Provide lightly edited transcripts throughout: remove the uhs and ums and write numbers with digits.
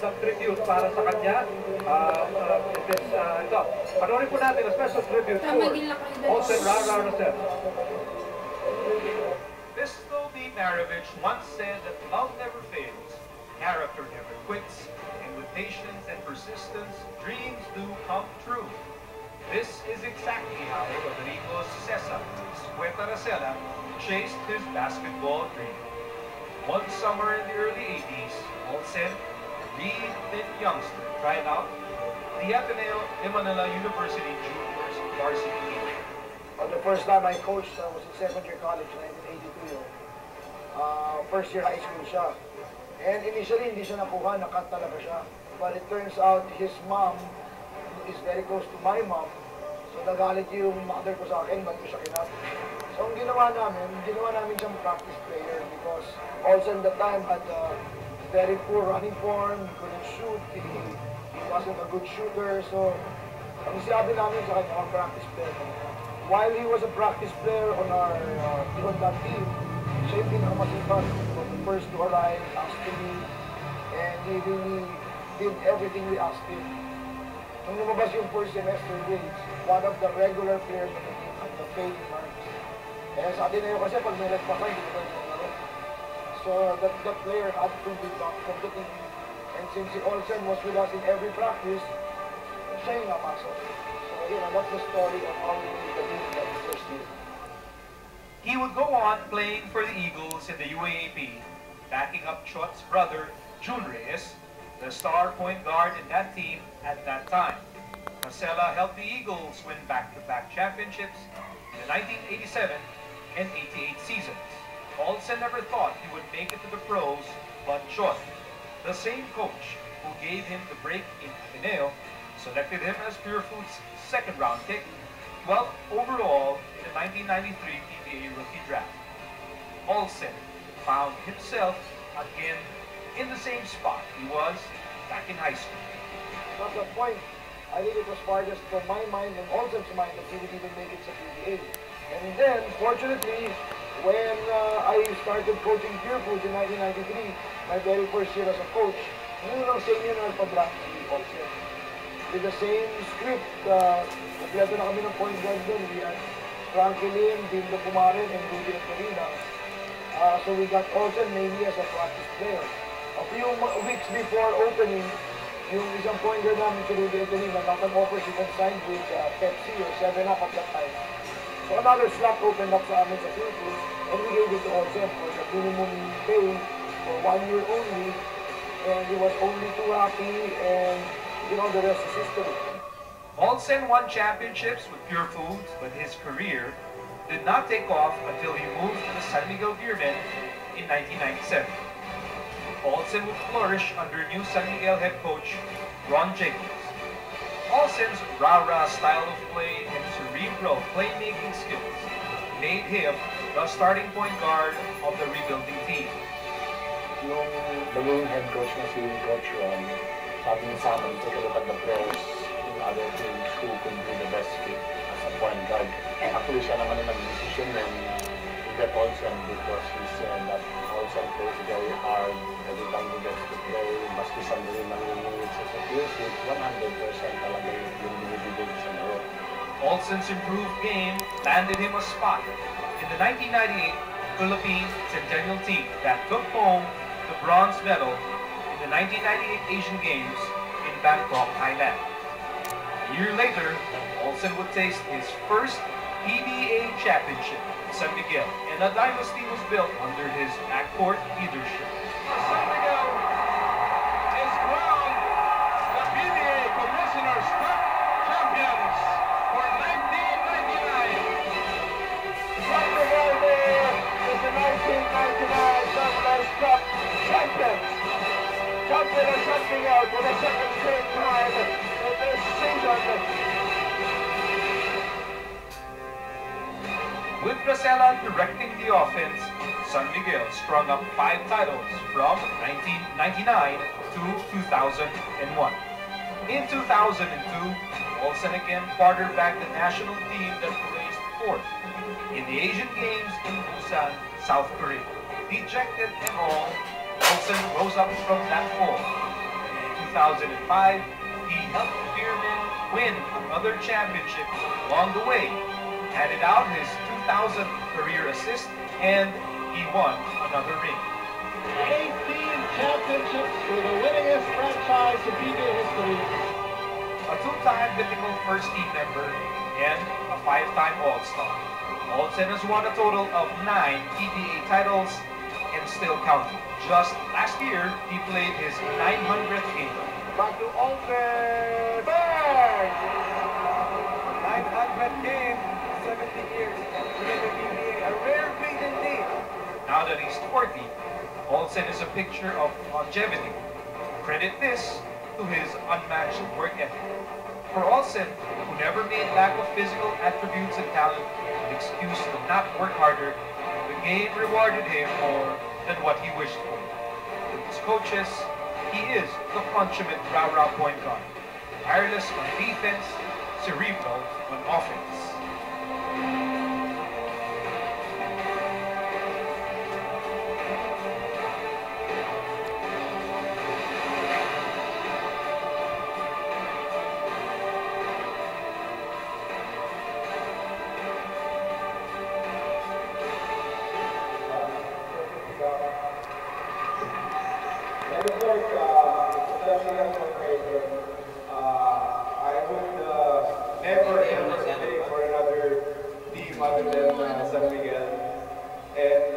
isang tribute para sa kanya. Ito, panoorin po natin a special tribute for Olsen Rara Rosell. Vistovy Marovich once said that love never fails, character never quits, and with patience and persistence, dreams do come true. This is exactly how Rodrigo Cesar Escueta Racela chased his basketball dream. One summer in the early 80s, Olsen, a reed-thin youngster, tried out the Ateneo de Manila University Juniors varsity team. The first time I coached was in second year college, 1982. First year high school siya. And initially, hindi siya nakuha, nakat talaga siya. But it turns out his mom is very close to my mom. So nagalit yung mother ko sa akin, ba't ko siya kinat. So ang ginawa namin siyang practice player because also in the time had a very poor running form, he couldn't shoot, he wasn't a good shooter. So ang sabi namin sa kanya, ang practice player. While he was a practice player on our that team, siya yung pinakamasipag. From the first to arrive, asked to me, and he really did everything we asked him. Nung lumabas yung first semester grades, one of the regular players on the team at the failing marks. Eh, sa atin na yun kasi pag may nagpapay, hindi ko na. So that player had to be back from the team. And since si Olsen was with us in every practice, siya yung napasok. So that's the story of how we made the team that first year. He would go on playing for the Eagles in the UAAP, backing up Chot's brother, Jun Reyes, the star point guard in that team at that time. Racela helped the Eagles win back-to-back championships in the 1987 and 88 seasons. Olsen never thought he would make it to the pros, but Chot, the same coach who gave him the break in Ateneo, selected him as Pure Foods' second-round pick, 12th overall in the 1993 PBA rookie draft. Olsen found himself again in the same spot he was back in high school. At that point, I think it was farthest from my mind and Olsen's mind that he would even make it to PBA. And then, fortunately, when I started coaching Pure Foods in 1993, my very first year as a coach, yun ang same year na nagpa-draft si Olsen. With the same script, kompleto na kami ng point guard doon. We had Frankie Lim, Dindo Pumaren, and Rudy Antonina. So we got Olsen mainly as a practice player. A few weeks before opening, yung isang point guard namin si Rudy Antonina, nakapag-offer si consigned with Pepsi or 7-Up at that time. So another slot opened up sa amin sa Pure Foods, and we gave it to Olsen for the minimum pay for 1 year only. And he was only too happy, and you know, the rest is history. Olsen won championships with Pure Foods, but his career did not take off until he moved to the San Miguel Beermen in 1997. Olsen would flourish under new San Miguel head coach Ron Jenkins. Olsen's rah-rah style of play and cerebral playmaking skills made him the starting point guard of the rebuilding team. Yung naging head coach na si Coach Ron, sabi niya sa amin, take a look at the players in other teams who could be the best fit as a point guard. Actually, siya naman yung nag-decision and he got Olsen because he said that Olsen plays very hard. Every time he gets to play, maski sandali lang yung minutes as a pure fit, 100% talaga yung binibigay sa laro. Olsen's improved game landed him a spot in the 1998 Philippine Centennial team that took home the bronze medal in the 1998 Asian Games in Bangkok, Thailand. A year later, Olsen would taste his first PBA championship in San Miguel, and a dynasty was built under his backcourt leadership. San Miguel is crowned the PBA Commissioner's Cup champions for 1999. San Miguel there is the 1999 Sunrise Cup champions. Champion of San Miguel for the second straight time in this season. With Racela directing the offense, San Miguel strung up 5 titles from 1999 to 2001. In 2002, Olsen again quarterbacked the national team that placed 4th in the Asian Games in Busan, South Korea. Dejected and all, Olsen rose up from that fall. 2005, he helped Spearman win another championship along the way, handed out his 2000th career assist, and he won another ring. 18 championships for the winningest franchise in PBA history. A two-time difficult first team member and a five-time All-Star. Olsen has won a total of 9 PBA titles and still counting. Just last year, he played his 900th game. Back to Olsen Berg! 900 games, 70 years in the PBA, a rare feat indeed. Now that he's 40, Olsen is a picture of longevity. Credit this to his unmatched work ethic. For Olsen, who never made lack of physical attributes and talent an excuse to not work harder, the game rewarded him more than what he wished for. With his coaches, he is the consummate rah-rah point guard. Tireless on defense, cerebral on offense. I would never hesitate for another team other than San Miguel. And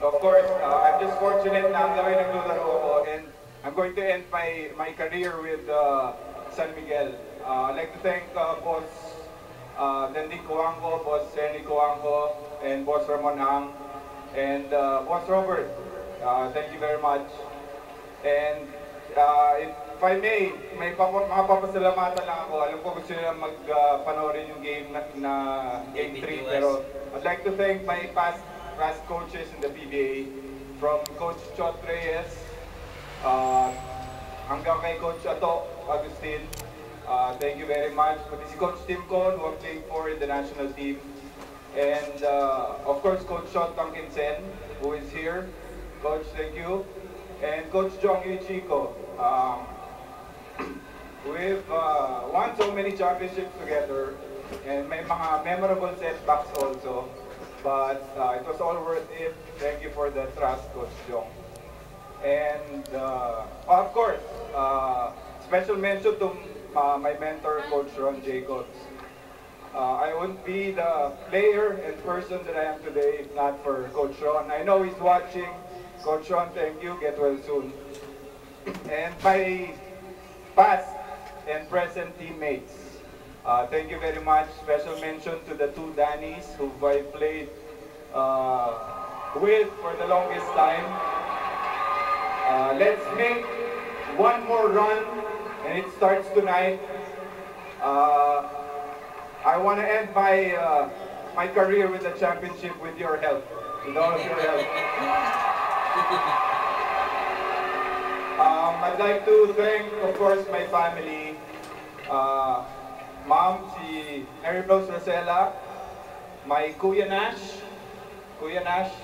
of course, I'm just fortunate na ang laki naglularo ako, and I'm going to end my career with San Miguel. I'd like to thank Boss Dandy Coangco, Boss Henry Coangco, and Boss Ramon Ang, and Boss Robert. Thank you very much. And if I may mapapasalamatan lang ako. Alam ko gusto nila magpanoorin yung game na Game 3. Pero I'd like to thank my past coaches in the PBA, from Coach Chot Reyes hanggang kay Coach Ato Agustin. Thank you very much. Pati si Coach Tim Con, who I've played for in the national team. And of course, Coach Sean Tonkinson, who is here. Coach, thank you. And Coach Jong Ichiko. We've won so many championships together, and may mga memorable setbacks also. But it was all worth it. Thank you for the trust, Coach Jong. And of course, special mention to my mentor, Coach Ron Jacobs. I wouldn't be the player and person that I am today if not for Coach Ron. I know he's watching. Coach Ron, thank you. Get well soon. And my past and present teammates, thank you very much. Special mention to the two Dannies who I played with for the longest time. Let's make one more run, and it starts tonight. I want to end my career with a championship with your help, with all of your help. I'd like to thank, of course, my family. Mom, si Mary Rose Rosella, my Kuya Nash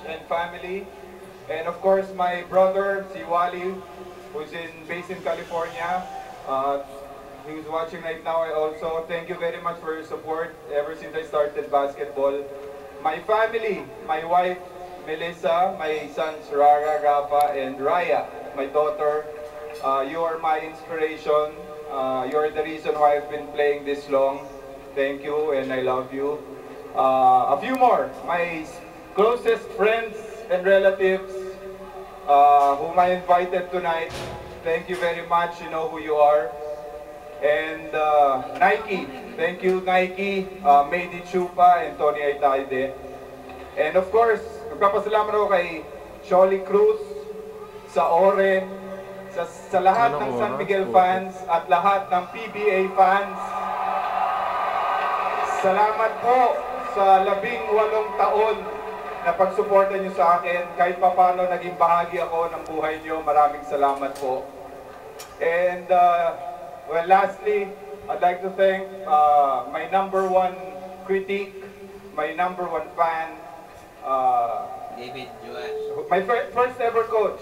and family, and of course my brother, si Wally, who's based in California. Who's watching right now. I also thank you very much for your support ever since I started basketball. My family, my wife, Melissa, my sons, Rara, Rafa, and Raya, my daughter. You are my inspiration. You are the reason why I've been playing this long. Thank you, and I love you. A few more. My closest friends and relatives whom I invited tonight. Thank you very much. You know who you are. And Nike, thank you Nike, Mady Chupa, and Tony Aitaide. And of course, magpapasalamat ako kay Sholly Cruz, sa Ore, sa lahat ng San Miguel fans at lahat ng PBA fans. Salamat po sa 18 taon na pagsuporta nyo sa akin. Kahit papano naging bahagi ako ng buhay nyo, maraming salamat po. And well, lastly, I'd like to thank my #1 critic, my #1 fan, David Joas. my first ever coach,